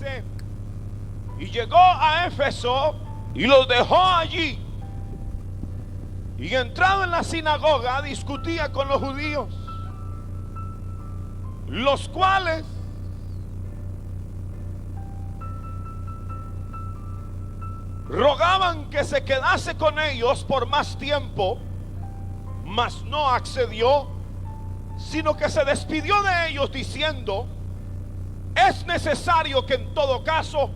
dice, y llegó a Éfeso y los dejó allí. Y entrado en la sinagoga discutía con los judíos, los cuales rogaban que se quedase con ellos por más tiempo, mas no accedió, sino que se despidió de ellos diciendo: es necesario que en todo caso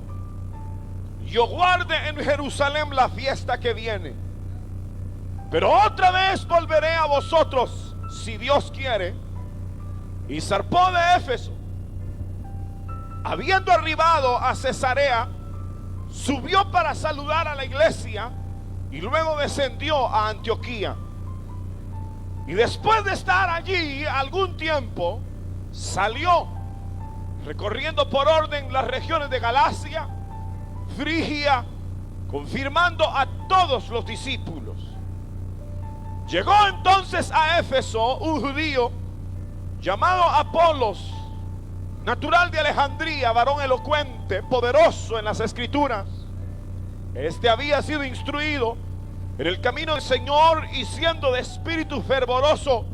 yo guarde en Jerusalén la fiesta que viene, pero otra vez volveré a vosotros si Dios quiere. Y zarpó de Éfeso. Habiendo arribado a Cesarea, subió para saludar a la iglesia y luego descendió a Antioquía. Y después de estar allí algún tiempo, salió recorriendo por orden las regiones de Galacia, Frigia, confirmando a todos los discípulos. Llegó entonces a Éfeso un judío llamado Apolos, natural de Alejandría, varón elocuente, poderoso en las escrituras. Este había sido instruido en el camino del Señor y siendo de espíritu fervoroso,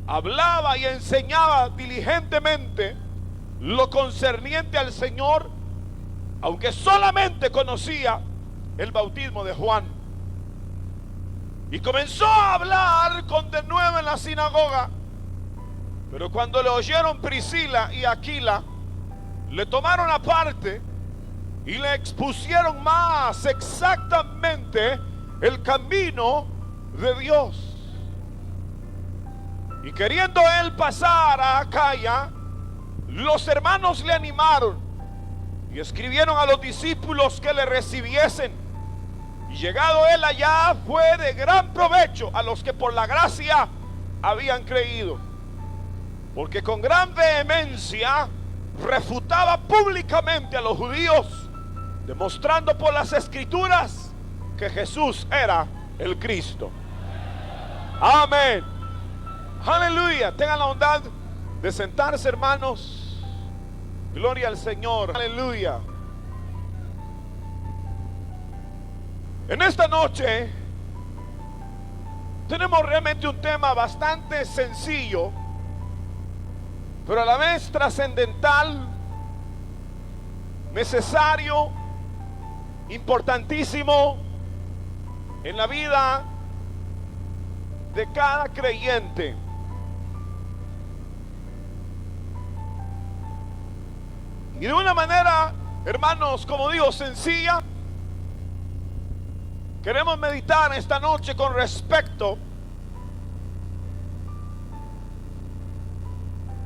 hablaba y enseñaba diligentemente lo concerniente al Señor, aunque solamente conocía el bautismo de Juan. Y comenzó a hablar con denuedo en la sinagoga. Pero cuando le oyeron Priscila y Aquila, le tomaron aparte y le expusieron más exactamente el camino de Dios. Y queriendo él pasar a Acaya, los hermanos le animaron y escribieron a los discípulos que le recibiesen. Y llegado él allá, fue de gran provecho a los que por la gracia habían creído, porque con gran vehemencia refutaba públicamente a los judíos, demostrando por las escrituras que Jesús era el Cristo. Amén. Aleluya. Tengan la bondad de sentarse, hermanos. Gloria al Señor. Aleluya. En esta noche tenemos realmente un tema bastante sencillo, pero a la vez trascendental, necesario, importantísimo en la vida de cada creyente. Y de una manera, hermanos, como digo, sencilla, queremos meditar esta noche con respecto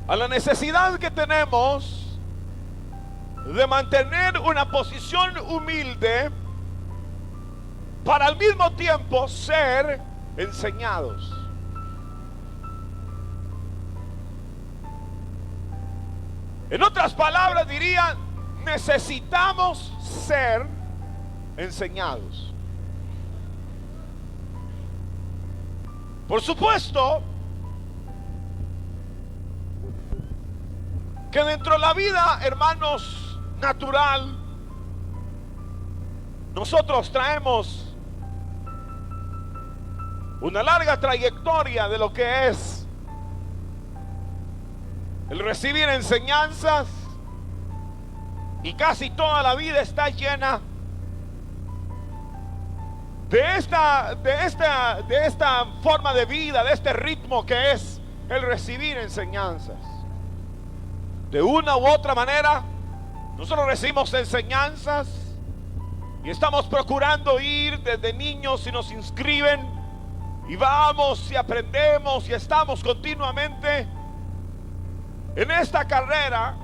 a la necesidad que tenemos de mantener una posición humilde para al mismo tiempo ser enseñados. En otras palabras diría, necesitamos ser enseñados. Por supuesto que dentro de la vida, hermanos, natural, nosotros traemos una larga trayectoria de lo que es el recibir enseñanzas, y casi toda la vida está llena de esta forma de vida, de este ritmo que es el recibir enseñanzas. De una u otra manera, nosotros recibimos enseñanzas y estamos procurando ir desde niños y nos inscriben y vamos y aprendemos y estamos continuamente en esta carrera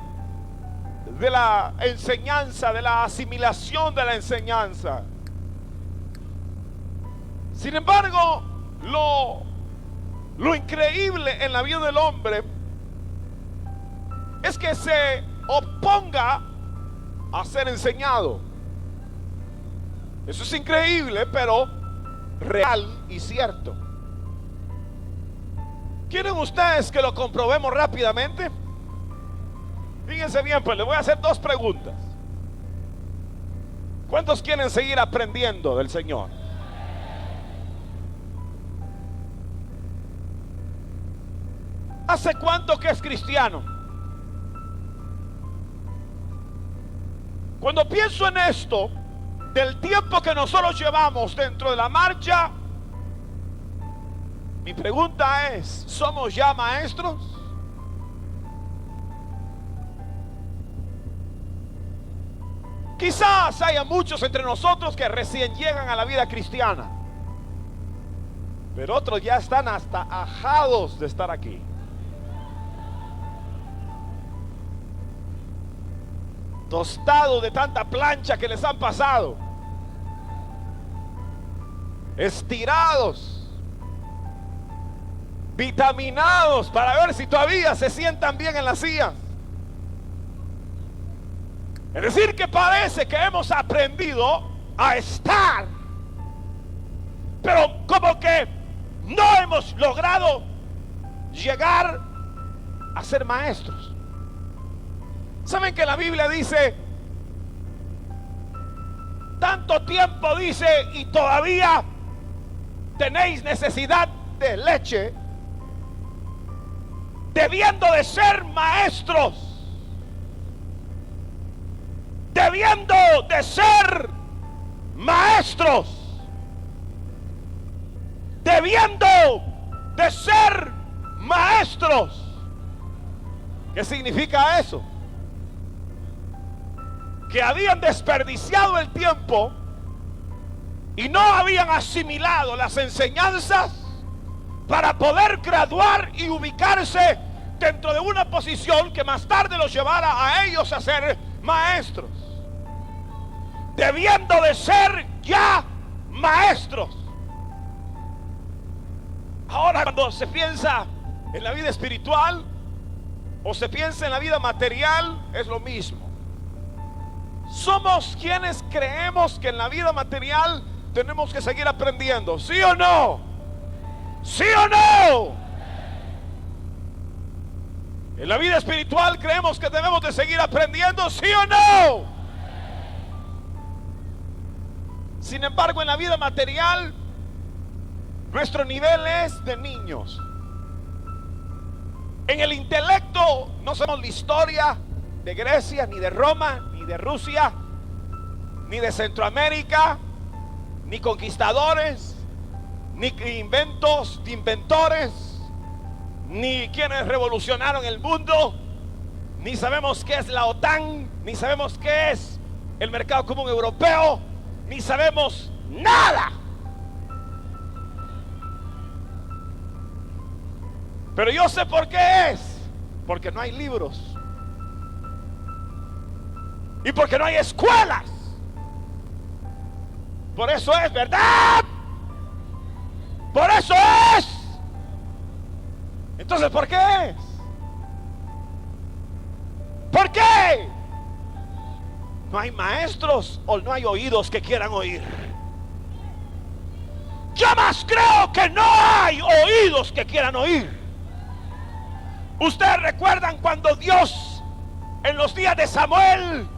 de la enseñanza, de la asimilación de la enseñanza. Sin embargo, lo increíble en la vida del hombre es que se oponga a ser enseñado. Eso es increíble, pero real y cierto. ¿Quieren ustedes que lo comprobemos rápidamente? Fíjense bien, pues les voy a hacer dos preguntas. ¿Cuántos quieren seguir aprendiendo del Señor? ¿Hace cuánto que es cristiano? Cuando pienso en esto, del tiempo que nosotros llevamos dentro de la marcha, mi pregunta es, ¿somos ya maestros? Quizás haya muchos entre nosotros que recién llegan a la vida cristiana, pero otros ya están hasta ajados de estar aquí. Tostados de tanta plancha que les han pasado, estirados, vitaminados para ver si todavía se sientan bien en las sillas. Es decir, que parece que hemos aprendido a estar, pero como que no hemos logrado llegar a ser maestros. ¿Saben que la Biblia dice, tanto tiempo dice y todavía tenéis necesidad de leche, debiendo de ser maestros, debiendo de ser maestros, debiendo de ser maestros? ¿Qué significa eso? Que habían desperdiciado el tiempo y no habían asimilado las enseñanzas para poder graduar y ubicarse dentro de una posición que más tarde los llevara a ellos a ser maestros, debiendo de ser ya maestros. Ahora, cuando se piensa en la vida espiritual o se piensa en la vida material, es lo mismo. Somos quienes creemos que en la vida material tenemos que seguir aprendiendo, ¿sí o no? ¿Sí o no? En la vida espiritual creemos que debemos de seguir aprendiendo, ¿sí o no? Sin embargo, en la vida material nuestro nivel es de niños. En el intelecto no sabemos la historia de Grecia, ni de Roma, ni de Rusia, ni de Centroamérica, ni conquistadores, ni inventos de inventores, ni quienes revolucionaron el mundo, ni sabemos qué es la OTAN, ni sabemos qué es el mercado común europeo, ni sabemos nada. Pero yo sé por qué es, porque no hay libros y porque no hay escuelas. Por eso es, ¿verdad? Por eso es. Entonces, ¿por qué es? ¿Por qué? No hay maestros o no hay oídos que quieran oír. Yo más creo que no hay oídos que quieran oír. Ustedes recuerdan cuando Dios en los días de Samuel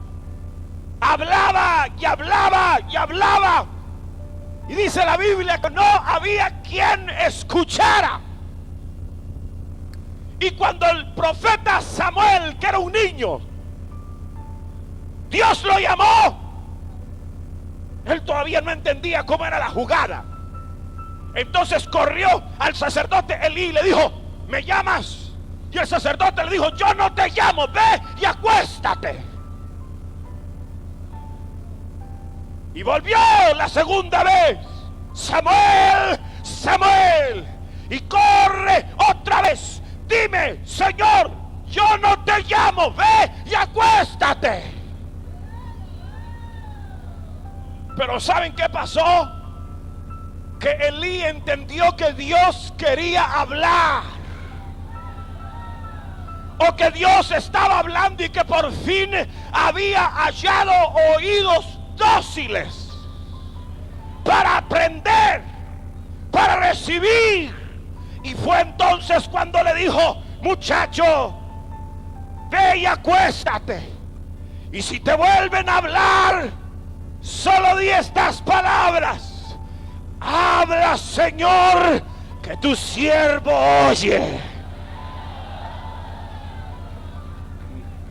hablaba y hablaba y hablaba, y dice la Biblia que no había quien escuchara. Y cuando el profeta Samuel, que era un niño, Dios lo llamó, él todavía no entendía cómo era la jugada. Entonces corrió al sacerdote Elí y le dijo: ¿me llamas? Y el sacerdote le dijo: yo no te llamo, ve y acuéstate. Y volvió la segunda vez: Samuel, Samuel. Y corre otra vez: dime, Señor, yo no te llamo, ve y acuéstate. Pero ¿saben qué pasó? Que Elí entendió que Dios quería hablar, o que Dios estaba hablando, y que por fin había hallado oídos dóciles para aprender, para recibir. Y fue entonces cuando le dijo: muchacho, ve y acuéstate, y si te vuelven a hablar, Solo di estas palabras: habla, Señor, que tu siervo oye.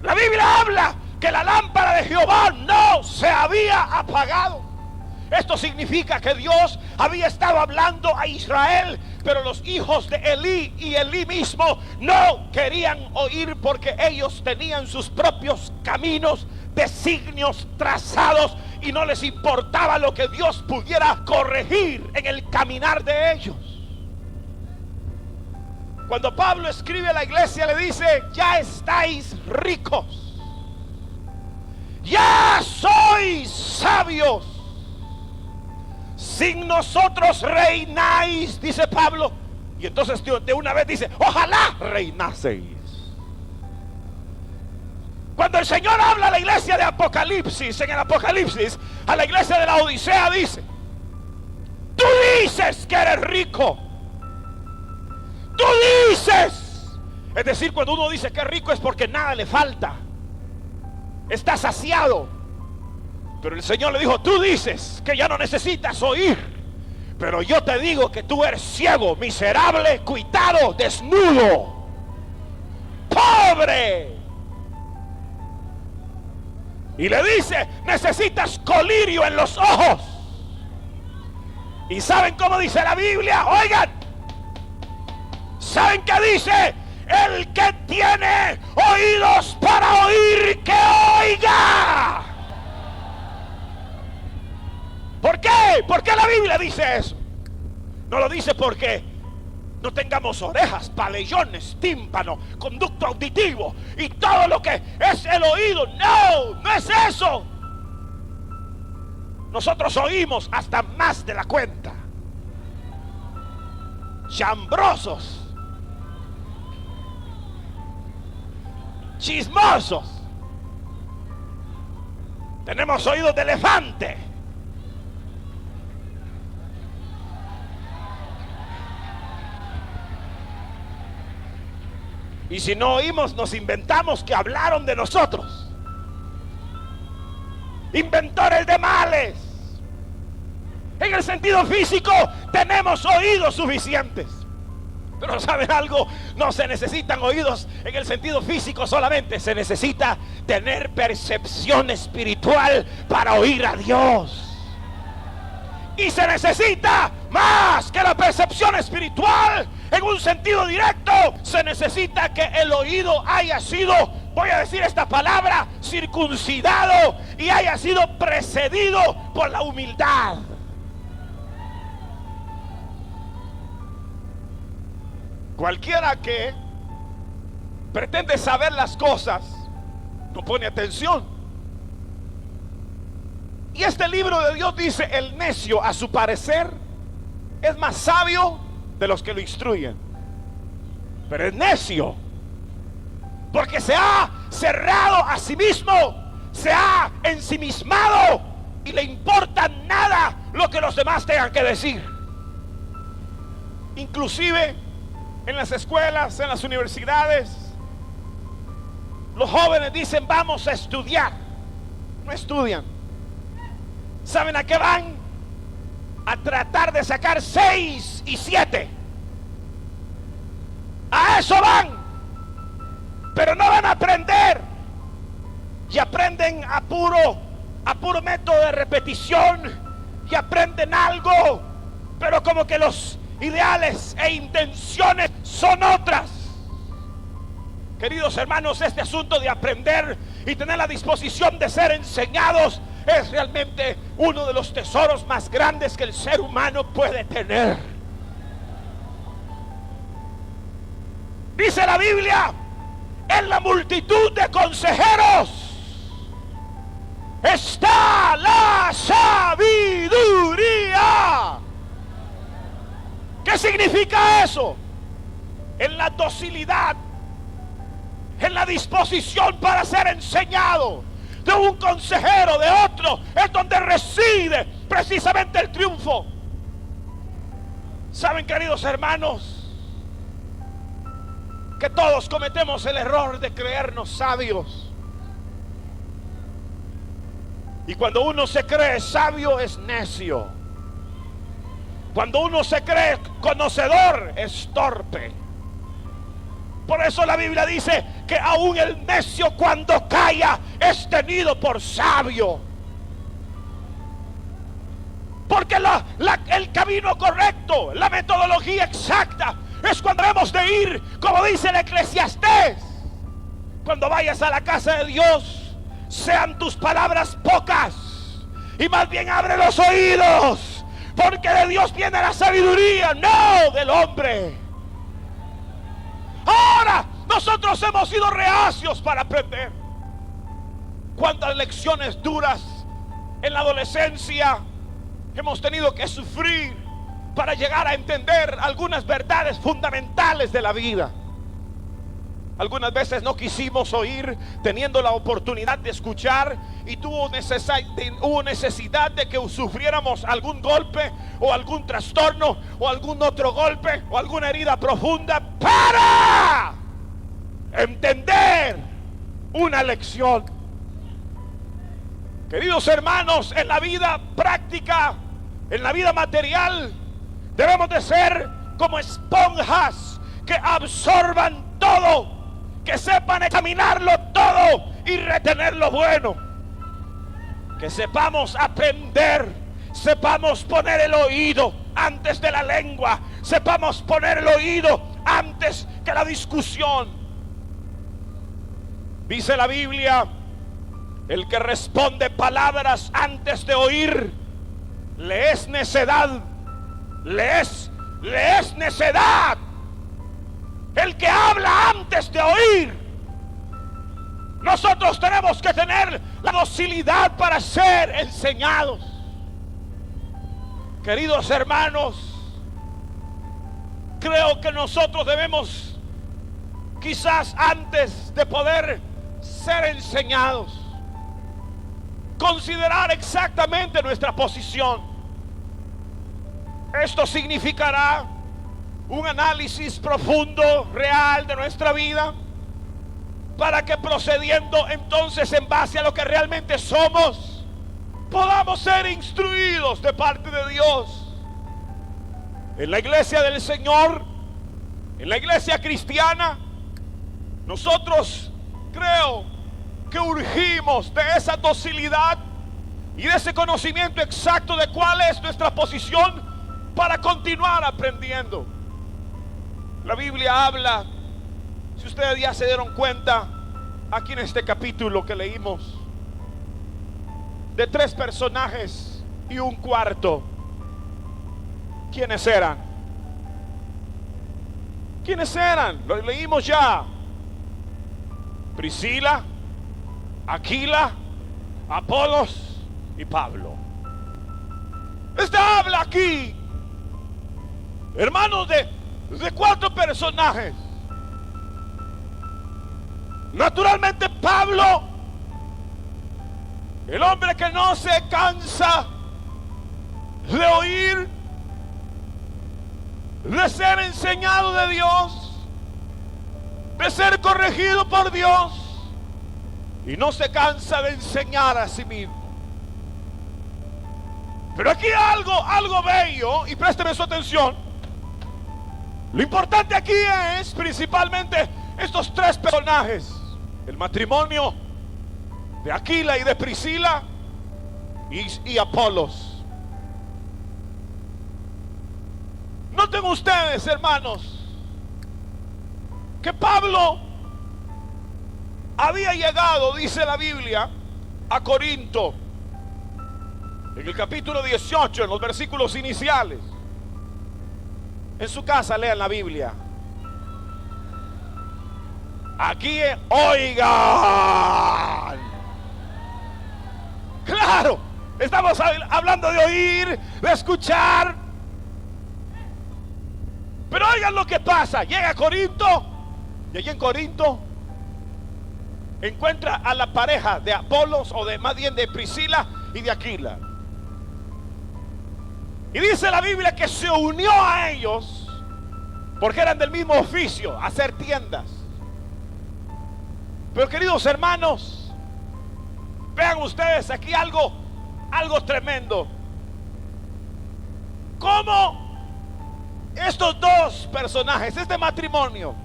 La Biblia habla que la lámpara de Jehová no se había apagado. Esto significa que Dios había estado hablando a Israel, pero los hijos de Elí y Elí mismo no querían oír, porque ellos tenían sus propios caminos, designios trazados, y no les importaba lo que Dios pudiera corregir en el caminar de ellos. Cuando Pablo escribe a la iglesia, le dice: ya estáis ricos, ya sois sabios, sin nosotros reináis, dice Pablo. Y entonces de una vez dice: ojalá reinaseis. Cuando el Señor habla a la iglesia de Apocalipsis, en el Apocalipsis, a la iglesia de la Odisea, dice: tú dices que eres rico, tú dices. Es decir, cuando uno dice que es rico es porque nada le falta, está saciado. Pero el Señor le dijo: tú dices que ya no necesitas oír, pero yo te digo que tú eres ciego, miserable, cuitado, desnudo, pobre. Y le dice: necesitas colirio en los ojos. ¿Y saben cómo dice la Biblia? Oigan, ¿saben qué dice? El que tiene oídos para oír, que oiga. ¿Por qué? ¿Por qué la Biblia dice eso? No lo dice porque no tengamos orejas, pabellones, tímpano, conducto auditivo y todo lo que es el oído. No, no es eso. Nosotros oímos hasta más de la cuenta. Chambrosos, chismosos. Tenemos oídos de elefante. Y si no oímos, nos inventamos que hablaron de nosotros. Inventores de males. En el sentido físico tenemos oídos suficientes. Pero ¿saben algo? No se necesitan oídos en el sentido físico solamente. Se necesita tener percepción espiritual para oír a Dios. Y se necesita más que la percepción espiritual. En un sentido directo, se necesita que el oído haya sido, voy a decir esta palabra, circuncidado, y haya sido precedido por la humildad. Cualquiera que pretende saber las cosas no pone atención. Y este libro de Dios dice: el necio, a su parecer, es más sabio de los que lo instruyen. Pero es necio porque se ha cerrado a sí mismo, se ha ensimismado y le importa nada lo que los demás tengan que decir. Inclusive en las escuelas, en las universidades, los jóvenes dicen: vamos a estudiar. No estudian. ¿Saben a qué van? A tratar de sacar 6 y 7. A eso van. Pero no van a aprender. Y aprenden a puro método de repetición. Y aprenden algo, pero como que los ideales e intenciones son otras. Queridos hermanos, este asunto de aprender y tener la disposición de ser enseñados es realmente uno de los tesoros más grandes que el ser humano puede tener. Dice la Biblia: en la multitud de consejeros está la sabiduría. ¿Qué significa eso? En la docilidad, en la disposición para ser enseñado de un consejero, de otro, es donde reside precisamente el triunfo. Saben, queridos hermanos, que todos cometemos el error de creernos sabios. Y cuando uno se cree sabio es necio. Cuando uno se cree conocedor es torpe. Por eso la Biblia dice que aún el necio cuando calla es tenido por sabio. Porque el camino correcto, la metodología exacta es cuando debemos de ir, como dice el Eclesiastés. Cuando vayas a la casa de Dios, sean tus palabras pocas y más bien abre los oídos, porque de Dios viene la sabiduría, no del hombre. Ahora nosotros hemos sido reacios para aprender. Cuántas lecciones duras en la adolescencia hemos tenido que sufrir para llegar a entender algunas verdades fundamentales de la vida. Algunas veces no quisimos oír teniendo la oportunidad de escuchar, y hubo necesidad de que sufriéramos algún golpe o algún trastorno o algún otro golpe o alguna herida profunda para entender una lección. Queridos hermanos, en la vida práctica, en la vida material, debemos de ser como esponjas que absorban todo, que sepan examinarlo todo y retener lo bueno. Que sepamos aprender, sepamos poner el oído antes de la lengua, sepamos poner el oído antes que la discusión. Dice la Biblia: el que responde palabras antes de oír, le es necedad. Le es necedad. El que habla antes de oír. Nosotros tenemos que tener la docilidad para ser enseñados. Queridos hermanos, creo que nosotros debemos, quizás antes de poder ser enseñados, considerar exactamente nuestra posición. Esto significará un análisis profundo, real de nuestra vida, para que procediendo entonces en base a lo que realmente somos, podamos ser instruidos de parte de Dios. En la iglesia del Señor, en la iglesia cristiana, nosotros creo que urgimos de esa docilidad y de ese conocimiento exacto de cuál es nuestra posición para continuar aprendiendo. La Biblia habla, si ustedes ya se dieron cuenta, aquí en este capítulo que leímos, de 3 personajes y un cuarto. ¿Quiénes eran? ¿Quiénes eran? Lo leímos ya. Priscila, Aquila, Apolos y Pablo. Habla aquí, hermanos, de 4 personajes. Naturalmente Pablo, el hombre que no se cansa de oír, de ser enseñado de Dios, de ser corregido por Dios, y no se cansa de enseñar a sí mismo. Pero aquí algo bello, y présteme su atención. Lo importante aquí es principalmente estos 3 personajes: el matrimonio de Aquila y de Priscila y Apolos. Noten ustedes, hermanos, que Pablo había llegado, dice la Biblia, a Corinto, en el capítulo 18, en los versículos iniciales. En su casa lean la Biblia. Aquí, oigan. Claro, estamos hablando de oír, de escuchar. Pero oigan lo que pasa. Llega a Corinto, y allí en Corinto encuentra a la pareja de Apolos, o más bien de Priscila y de Aquila. Y dice la Biblia que se unió a ellos porque eran del mismo oficio, hacer tiendas. Pero queridos hermanos, Vean ustedes aquí algo tremendo. Cómo estos dos personajes, este matrimonio,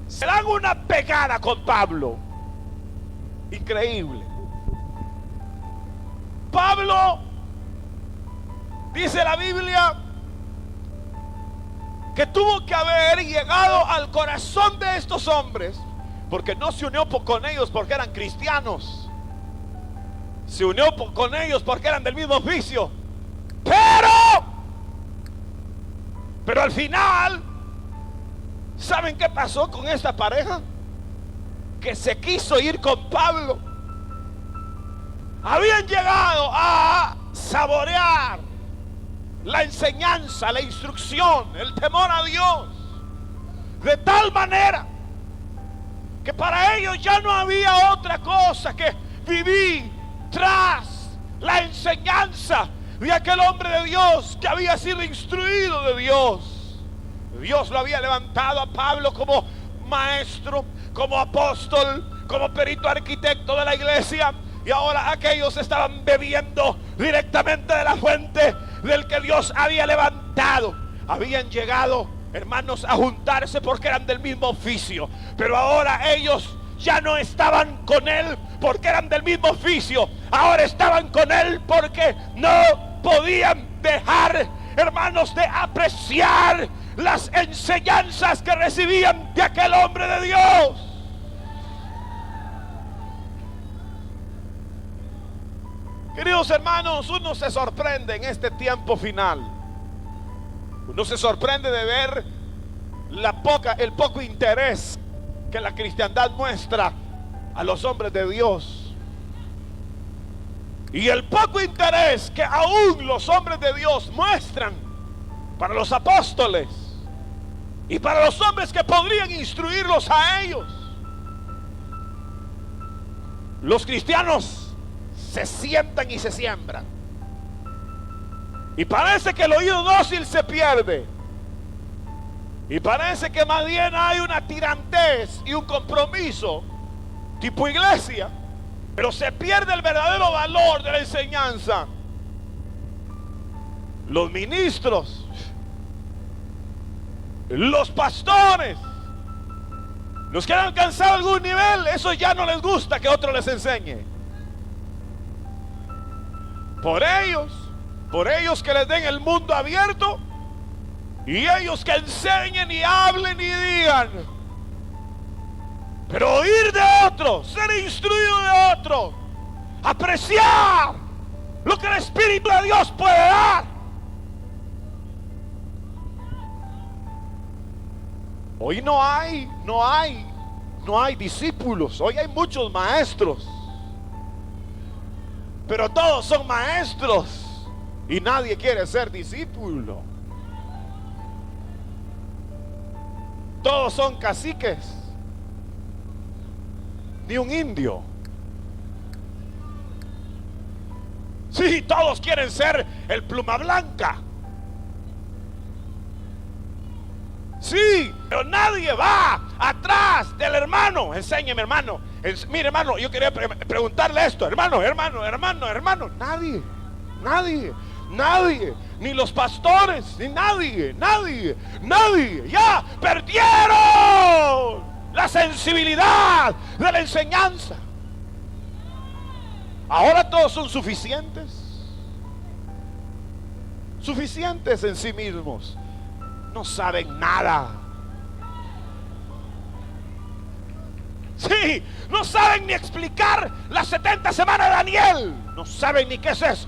se dan una pegada con Pablo. Increíble. Pablo, dice la Biblia, que tuvo que haber llegado al corazón de estos hombres, porque no se unió con ellos porque eran cristianos, se unió con ellos porque eran del mismo oficio. Pero al final, ¿saben qué pasó con esta pareja? Que se quiso ir con Pablo. Habían llegado a saborear la enseñanza, la instrucción, el temor a Dios, de tal manera que para ellos ya no había otra cosa que vivir tras la enseñanza de aquel hombre de Dios que había sido instruido de Dios. Dios lo había levantado a Pablo como maestro, como apóstol, como perito arquitecto de la iglesia, y ahora aquellos estaban bebiendo directamente de la fuente del que Dios había levantado. Habían llegado, hermanos, a juntarse porque eran del mismo oficio, pero ahora ellos ya no estaban con él porque eran del mismo oficio. Ahora estaban con él porque no podían dejar, hermanos, de apreciar las enseñanzas que recibían de aquel hombre de Dios. Queridos hermanos, uno se sorprende en este tiempo final. Uno se sorprende de ver el poco interés que la cristiandad muestra a los hombres de Dios, y el poco interés que aún los hombres de Dios muestran para los apóstoles y para los hombres que podrían instruirlos a ellos. Los cristianos se sientan y se siembran, y parece que el oído dócil se pierde, y parece que más bien hay una tirantez y un compromiso tipo iglesia, pero se pierde el verdadero valor de la enseñanza. Los ministros, los pastores, los que han alcanzado algún nivel, eso ya no les gusta que otro les enseñe. Por ellos que les den el mundo abierto, y ellos que enseñen y hablen y digan. Pero oír de otro, ser instruido de otro, apreciar lo que el Espíritu de Dios puede dar. Hoy no hay discípulos, hoy hay muchos maestros, pero todos son maestros y nadie quiere ser discípulo. Todos son caciques, ni un indio. Sí, todos quieren ser el pluma blanca. Sí, pero nadie va atrás del hermano. Enséñeme, hermano. Mire, hermano, yo quería preguntarle esto. Hermano. Nadie, ni los pastores, ni nadie. Ya perdieron la sensibilidad de la enseñanza. Ahora todos son suficientes en sí mismos. No saben nada. Sí, no saben ni explicar las 70 semanas de Daniel. No saben ni qué es eso.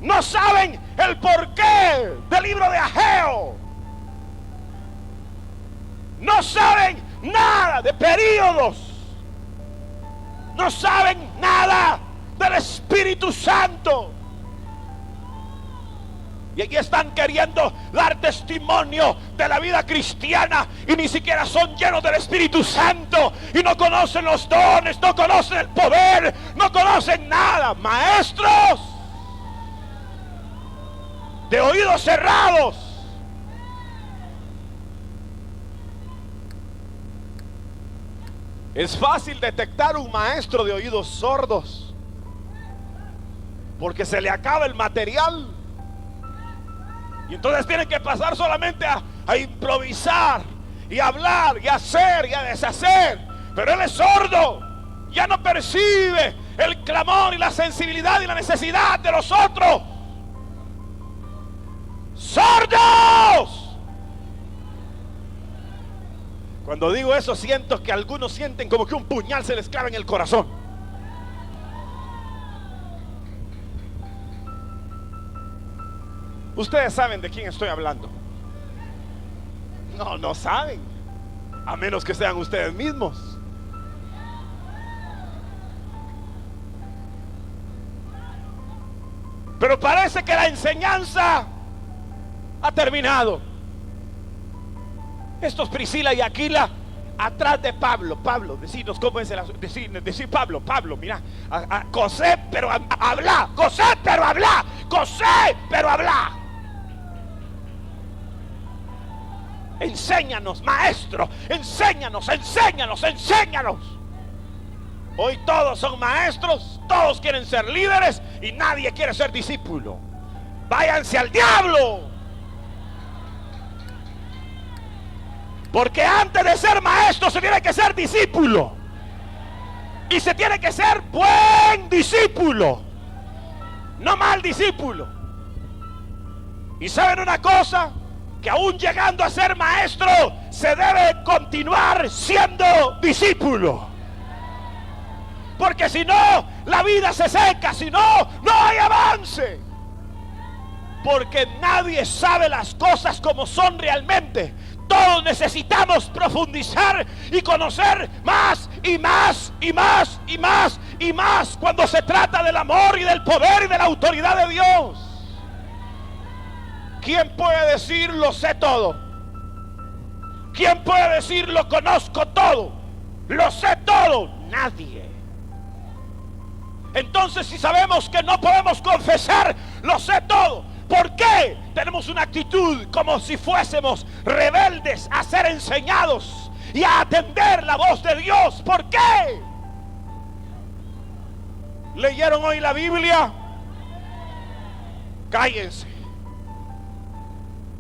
No saben el porqué del libro de Ageo. No saben nada de períodos. No saben nada del Espíritu Santo. Y aquí están queriendo dar testimonio de la vida cristiana y ni siquiera son llenos del Espíritu Santo, y no conocen los dones, no conocen el poder, no conocen nada. Maestros de oídos cerrados. Es fácil detectar un maestro de oídos sordos, porque se le acaba el material. Y entonces tienen que pasar solamente a improvisar y hablar y hacer y a deshacer. Pero él es sordo, ya no percibe el clamor y la sensibilidad y la necesidad de los otros. ¡Sordos! Cuando digo eso, siento que algunos sienten como que un puñal se les clava en el corazón. Ustedes saben de quién estoy hablando. No saben, a menos que sean ustedes mismos. Pero parece que la enseñanza ha terminado. Estos Priscila y Aquila atrás de Pablo. Pablo, decinos cómo es el asunto. Decir Pablo, mira, cosé pero habla, cosé pero habla, cosé pero habla. Enséñanos, maestro, enséñanos. Hoy todos son maestros, todos quieren ser líderes y nadie quiere ser discípulo. Váyanse al diablo. Porque antes de ser maestro se tiene que ser discípulo. Y se tiene que ser buen discípulo, no mal discípulo. Y saben una cosa, que aún llegando a ser maestro se debe continuar siendo discípulo. Porque si no, la vida se seca, si no, no hay avance. Porque nadie sabe las cosas como son realmente. Todos necesitamos profundizar y conocer más y más y más y más y más cuando se trata del amor y del poder y de la autoridad de Dios. ¿Quién puede decir lo sé todo? ¿Quién puede decir lo conozco todo? Lo sé todo. Nadie. Entonces, si sabemos que no podemos confesar lo sé todo, ¿por qué tenemos una actitud como si fuésemos rebeldes a ser enseñados y a atender la voz de Dios? ¿Por qué? ¿Leyeron hoy la Biblia? Cállense.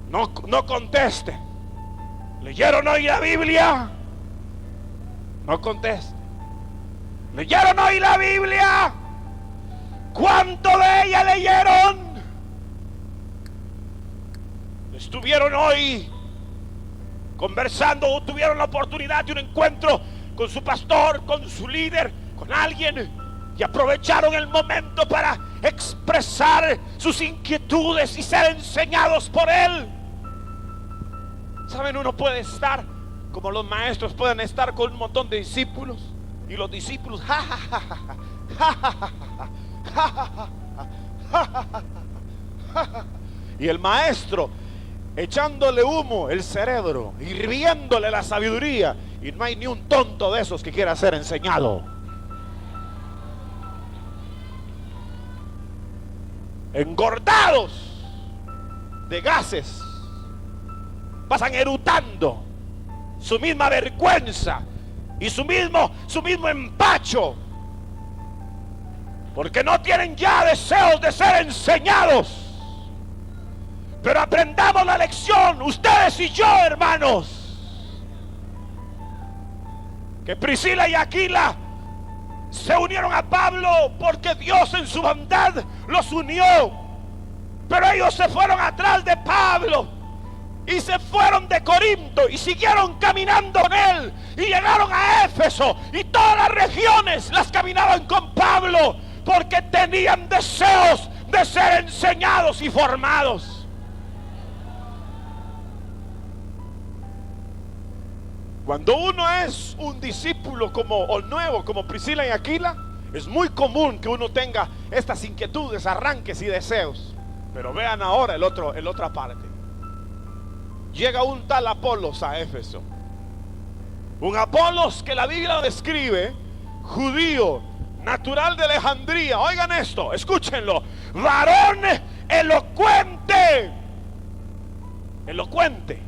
No contesten. ¿Leyeron hoy la Biblia? No contesten. ¿Leyeron hoy la Biblia? ¿Cuánto de ella leyeron? Estuvieron hoy conversando o tuvieron la oportunidad de un encuentro con su pastor, con su líder, con alguien, y aprovecharon el momento para expresar sus inquietudes y ser enseñados por él. Saben, uno puede estar como los maestros pueden estar con un montón de discípulos, y los discípulos y el maestro echándole humo el cerebro, hirviéndole la sabiduría, y no hay ni un tonto de esos que quiera ser enseñado. Engordados de gases, pasan erutando su misma vergüenza y su mismo empacho, porque no tienen ya deseos de ser enseñados. Pero aprendamos la lección, ustedes y yo, hermanos, que Priscila y Aquila se unieron a Pablo porque Dios en su bondad los unió. Pero ellos se fueron atrás de Pablo y se fueron de Corinto y siguieron caminando con él y llegaron a Éfeso, y todas las regiones las caminaban con Pablo porque tenían deseos de ser enseñados y formados. Cuando uno es un discípulo o nuevo como Priscila y Aquila, es muy común que uno tenga estas inquietudes, arranques y deseos. Pero vean ahora el otra parte. Llega un tal Apolos a Éfeso. Un Apolos que la Biblia describe judío, natural de Alejandría. Oigan esto, escúchenlo. Varón elocuente. Elocuente.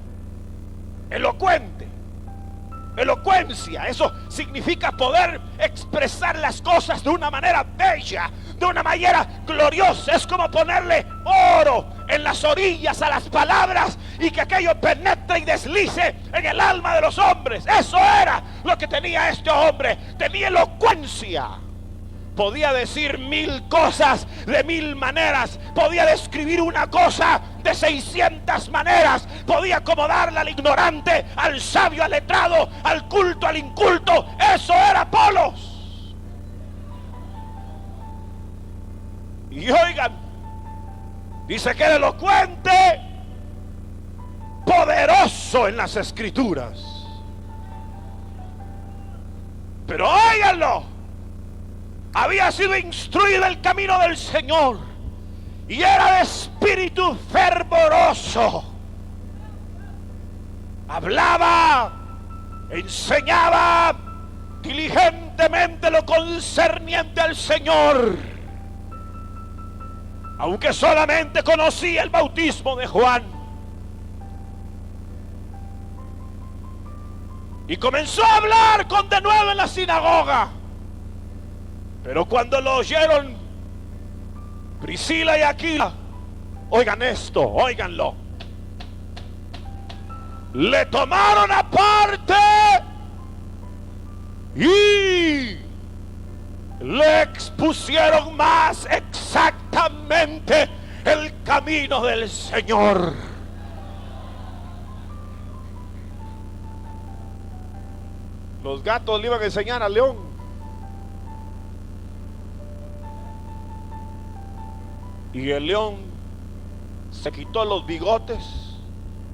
elocuencia. Eso significa poder expresar las cosas de una manera bella, de una manera gloriosa. Es como ponerle oro en las orillas a las palabras y que aquello penetre y deslice en el alma de los hombres. Eso era lo que tenía este hombre. Tenía elocuencia. Podía decir 1000 cosas de 1000 maneras. Podía describir una cosa de 600 maneras. Podía acomodarla al ignorante, al sabio, al letrado, al culto, al inculto. Eso era Apolos. Y oigan, dice que era elocuente, poderoso en las escrituras. Pero óiganlo, había sido instruido el camino del Señor y era de espíritu fervoroso. Hablaba, enseñaba diligentemente lo concerniente al Señor, aunque solamente conocía el bautismo de Juan. Y comenzó a hablar con denuedo en la sinagoga. Pero cuando lo oyeron Priscila y Aquila, oigan esto, oiganlo, le tomaron aparte y le expusieron más exactamente el camino del Señor. Los gatos le iban a enseñar al león. Y el león se quitó los bigotes,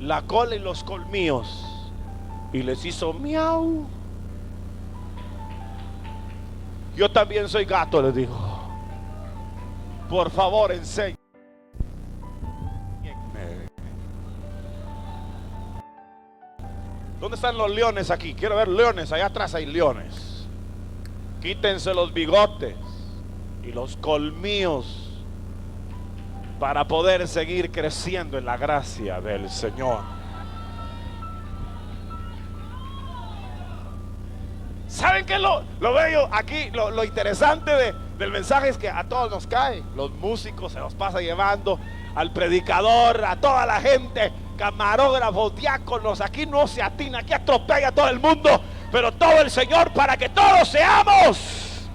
la cola y los colmillos y les hizo miau. Yo también soy gato, les dijo. Por favor, enséñenme. ¿Dónde están los leones aquí? Quiero ver leones, allá atrás hay leones. Quítense los bigotes y los colmillos para poder seguir creciendo en la gracia del Señor. ¿Saben qué lo veo aquí? Lo interesante del mensaje es que a todos nos cae. Los músicos se los pasa llevando, al predicador, a toda la gente, camarógrafos, diáconos. Aquí no se atina, aquí atropella a todo el mundo, pero todo el Señor para que todos seamos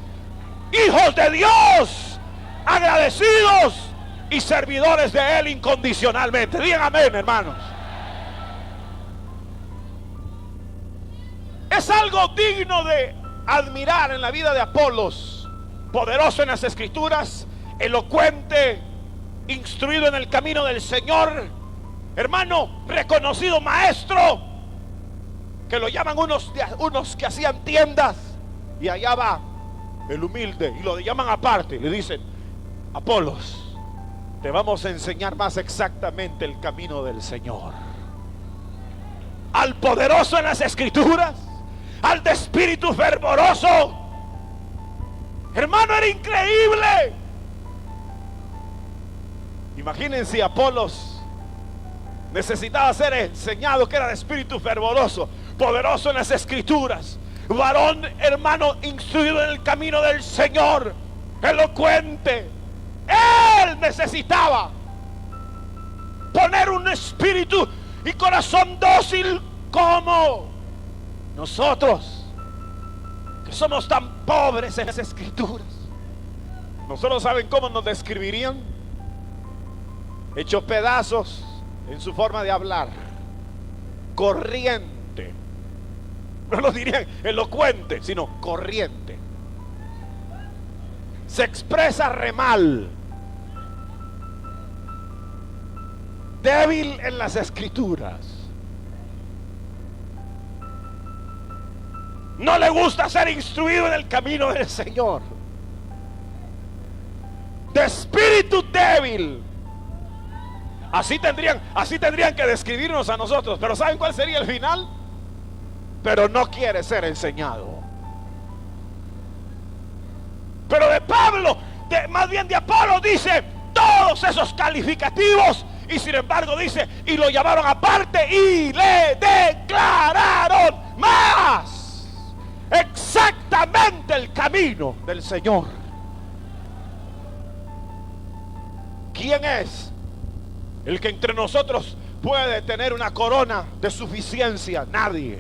hijos de Dios, agradecidos y servidores de Él incondicionalmente. Digan amén, hermanos. Es algo digno de admirar en la vida de Apolos. Poderoso en las escrituras, elocuente, instruido en el camino del Señor, hermano, reconocido maestro, que lo llaman unos que hacían tiendas, y allá va el humilde y lo llaman aparte, le dicen: Apolos, te vamos a enseñar más exactamente el camino del Señor. Al poderoso en las escrituras, al de espíritu fervoroso, hermano, era increíble. Imagínense, Apolos necesitaba ser enseñado que era de espíritu fervoroso, poderoso en las escrituras, varón, hermano, instruido en el camino del Señor, elocuente. Él necesitaba poner un espíritu y corazón dócil como nosotros, que somos tan pobres en las escrituras. Nosotros, ¿saben cómo nos describirían? Hecho pedazos en su forma de hablar, corriente. No lo dirían elocuente, sino corriente. Se expresa re mal, débil en las escrituras, no le gusta ser instruido en el camino del Señor, de espíritu débil. Así tendrían que describirnos a nosotros. Pero ¿saben cuál sería el final? Pero no quiere ser enseñado. Pero de Pablo, más bien de Apolo, dice todos esos calificativos, y sin embargo dice, y lo llamaron aparte y le declararon más. únicamente el camino del Señor. ¿Quién es el que entre nosotros puede tener una corona de suficiencia? Nadie.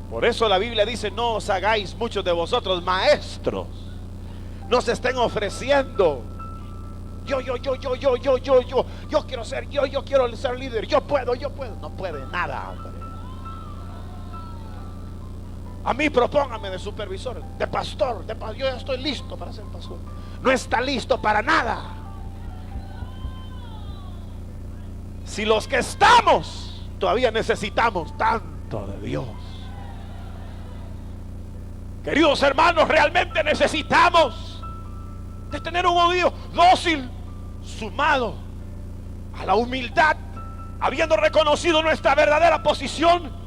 Por eso la Biblia dice: no os hagáis muchos de vosotros maestros. No se estén ofreciendo. Yo quiero ser, yo quiero ser líder. Yo puedo. No puede nada, hombre. A mí propóngame de supervisor, de pastor, yo ya estoy listo para ser pastor. No está listo para nada. Si los que estamos todavía necesitamos tanto de Dios. Queridos hermanos, realmente necesitamos de tener un oído dócil, sumado a la humildad, habiendo reconocido nuestra verdadera posición,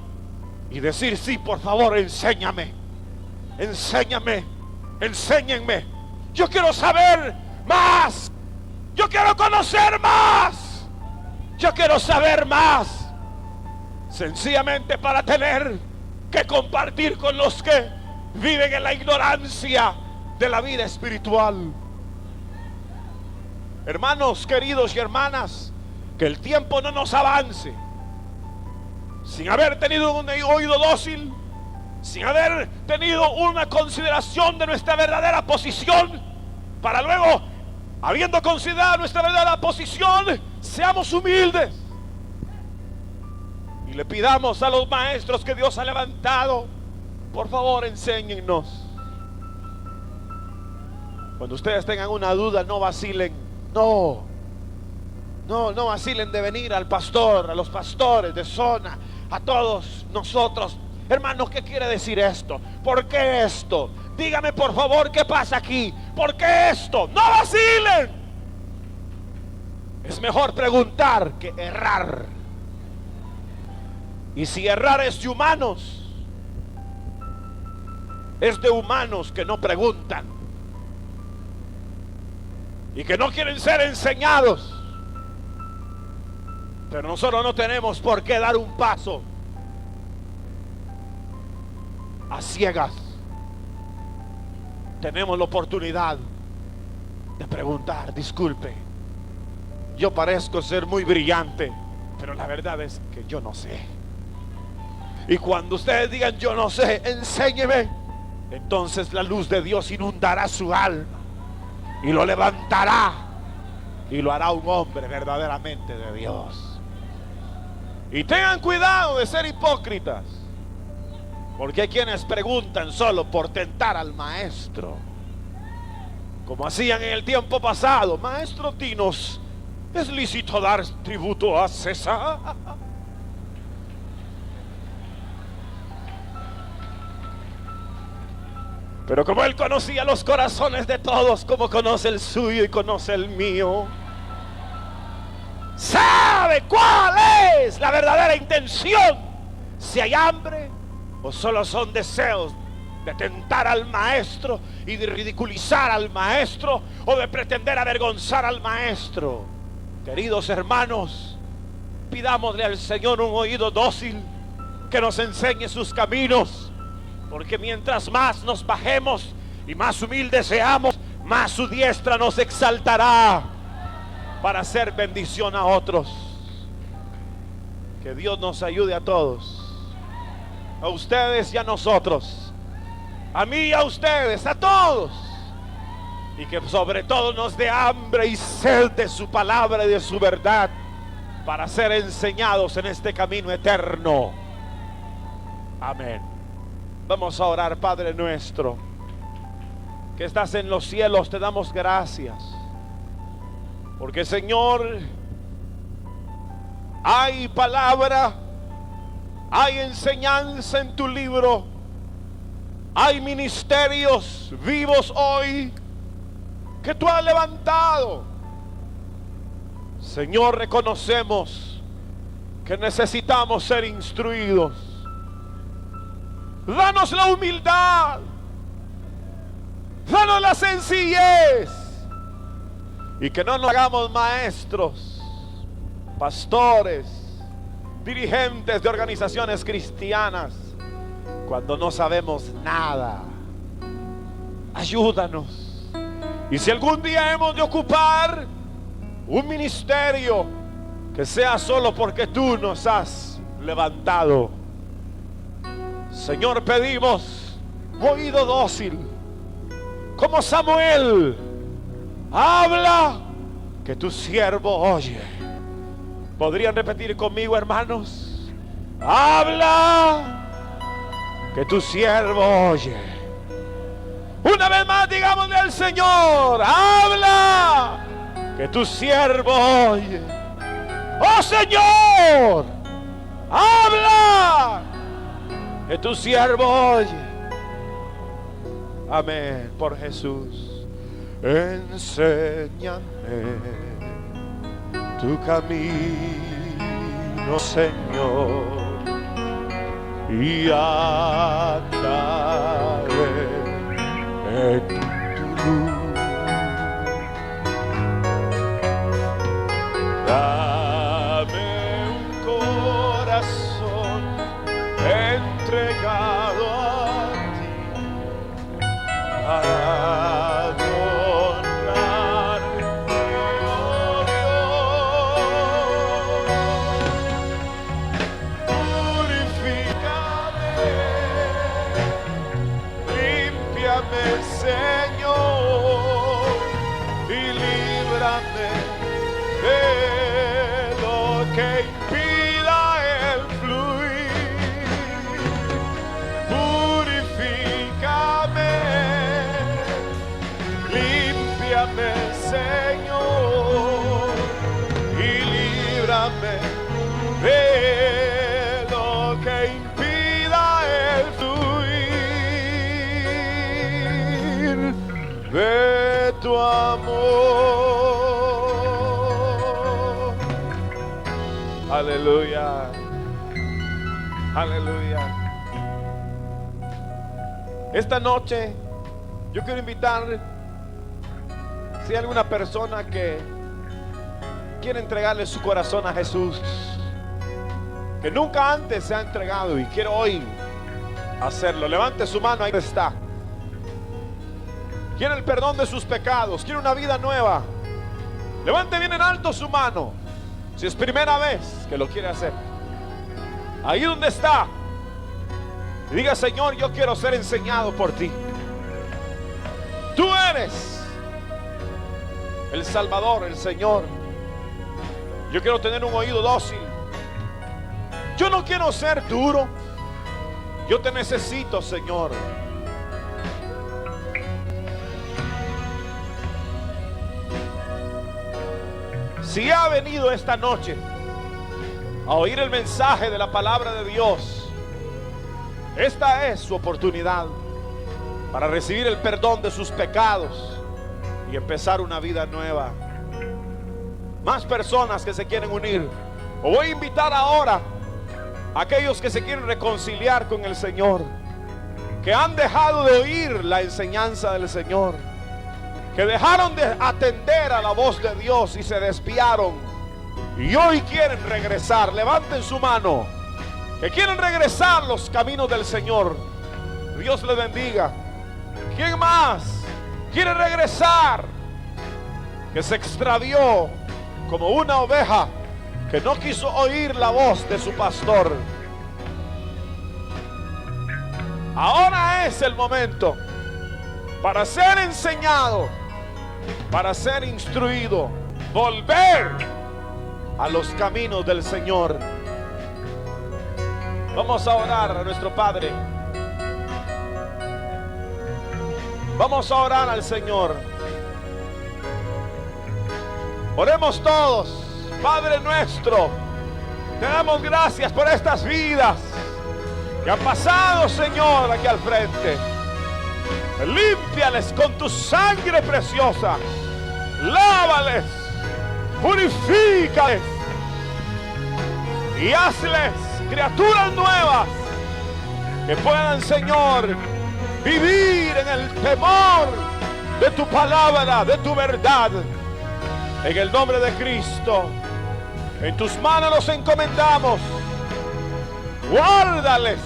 y decir: sí, por favor, enséñame, enséñenme. Yo quiero saber más, yo quiero conocer más, yo quiero saber más, sencillamente para tener que compartir con los que viven en la ignorancia de la vida espiritual. Hermanos queridos y hermanas, que el tiempo no nos avance sin haber tenido un oído dócil, sin haber tenido una consideración de nuestra verdadera posición, para luego, habiendo considerado nuestra verdadera posición, seamos humildes y le pidamos a los maestros que Dios ha levantado: por favor, enséñennos. Cuando ustedes tengan una duda, no vacilen. No vacilen de venir al pastor, a los pastores de zona, a todos nosotros. Hermanos, ¿qué quiere decir esto? ¿Por qué esto? Dígame por favor, ¿qué pasa aquí? ¿Por qué esto? No vacilen. Es mejor preguntar que errar. Y si errar es de humanos, es de humanos que no preguntan y que no quieren ser enseñados. Pero nosotros no tenemos por qué dar un paso a ciegas. Tenemos la oportunidad de preguntar: disculpe, yo parezco ser muy brillante, pero la verdad es que yo no sé. Y cuando ustedes digan: yo no sé, enséñeme, entonces la luz de Dios inundará su alma y lo levantará y lo hará un hombre verdaderamente de Dios. Y tengan cuidado de ser hipócritas, porque hay quienes preguntan solo por tentar al maestro, como hacían en el tiempo pasado: maestro, dinos, ¿es lícito dar tributo a César? Pero como él conocía los corazones de todos, como conoce el suyo y conoce el mío, sabe cuál es la verdadera intención. Si hay hambre o solo son deseos de tentar al maestro y de ridiculizar al maestro, o de pretender avergonzar al maestro. Queridos hermanos, pidámosle al Señor un oído dócil, que nos enseñe sus caminos, porque mientras más nos bajemos y más humildes seamos, más su diestra nos exaltará para hacer bendición a otros. Que Dios nos ayude a todos, a ustedes y a nosotros, a mí y a ustedes, a todos, y que sobre todo nos dé hambre y sed de su palabra y de su verdad, para ser enseñados en este camino eterno. Amén. Vamos a orar. Padre nuestro que estás en los cielos, te damos gracias, porque Señor, hay palabra, hay enseñanza en tu libro, hay ministerios vivos hoy que tú has levantado. Señor, reconocemos que necesitamos ser instruidos. Danos la humildad, danos la sencillez, y que no nos hagamos maestros, pastores, dirigentes de organizaciones cristianas, cuando no sabemos nada. Ayúdanos. Y si algún día hemos de ocupar un ministerio, que sea solo porque tú nos has levantado. Señor, pedimos oído dócil, como Samuel. Habla, que tu siervo oye. ¿Podrían repetir conmigo, hermanos? Habla, que tu siervo oye. Una vez más digámosle al Señor: habla, que tu siervo oye. Oh Señor, habla, que tu siervo oye. Amén, por Jesús. Enséñame tu camino, Señor, y andaré en tu luz. Dame un corazón entregado a ti, para adorarte, oh Dios. Purifícame, límpiame, Señor, y líbrame de lo que impida el fluir. Purifícame, límpiame, Señor, y líbrame de lo que impida el fluir de tu amor. Aleluya, aleluya. Esta noche yo quiero invitar, si hay alguna persona que quiere entregarle su corazón a Jesús, que nunca antes se ha entregado y quiere hoy hacerlo, levante su mano. Ahí está. Quiere el perdón de sus pecados, quiere una vida nueva, levante bien en alto su mano. Si es primera vez que lo quiere hacer, ahí donde está, y diga: Señor, yo quiero ser enseñado por ti. Tú eres el Salvador, el Señor. Yo quiero tener un oído dócil. Yo no quiero ser duro. Yo te necesito, Señor. Si ha venido esta noche a oír el mensaje de la palabra de Dios, esta es su oportunidad para recibir el perdón de sus pecados y empezar una vida nueva. Más personas que se quieren unir. O voy a invitar ahora a aquellos que se quieren reconciliar con el Señor, que han dejado de oír la enseñanza del Señor, que dejaron de atender a la voz de Dios y se desviaron y hoy quieren regresar. Levanten su mano, que quieren regresar los caminos del Señor. Dios les bendiga. ¿Quién más quiere regresar? Que se extravió como una oveja que no quiso oír la voz de su pastor. Ahora es el momento para ser enseñado, para ser instruido, volver a los caminos del Señor. Vamos a orar a nuestro Padre. Vamos a orar al Señor. Oremos todos. Padre nuestro, te damos gracias por estas vidas que han pasado, Señor, aquí al frente. Límpiales con tu sangre preciosa. Lávales, purifícales y hazles criaturas nuevas que puedan, Señor, vivir en el temor de tu palabra, de tu verdad. En el nombre de Cristo, en tus manos los encomendamos. Guárdales,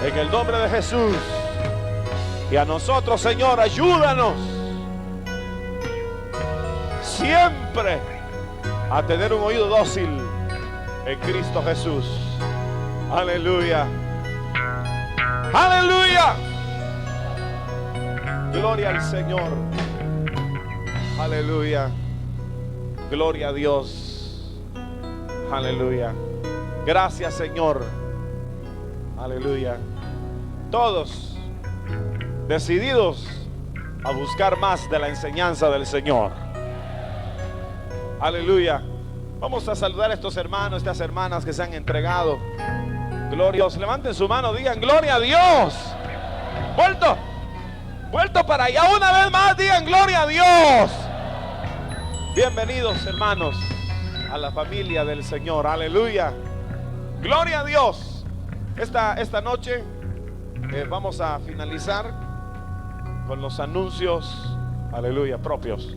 En el nombre de Jesús. Y a nosotros, Señor, ayúdanos siempre a tener un oído dócil en Cristo Jesús. Aleluya. Aleluya. Gloria al Señor. Aleluya. Gloria a Dios. Aleluya. Gracias, Señor. Aleluya. Todos decididos a buscar más de la enseñanza del Señor. Aleluya. Vamos a saludar a estos hermanos, estas hermanas que se han entregado. Gloria a Dios. Levanten su mano, digan gloria a Dios. Vuelto para allá. Una vez más, digan gloria a Dios. Bienvenidos, hermanos, a la familia del Señor. Aleluya. Gloria a Dios. Esta noche vamos a finalizar con los anuncios, aleluya, propios.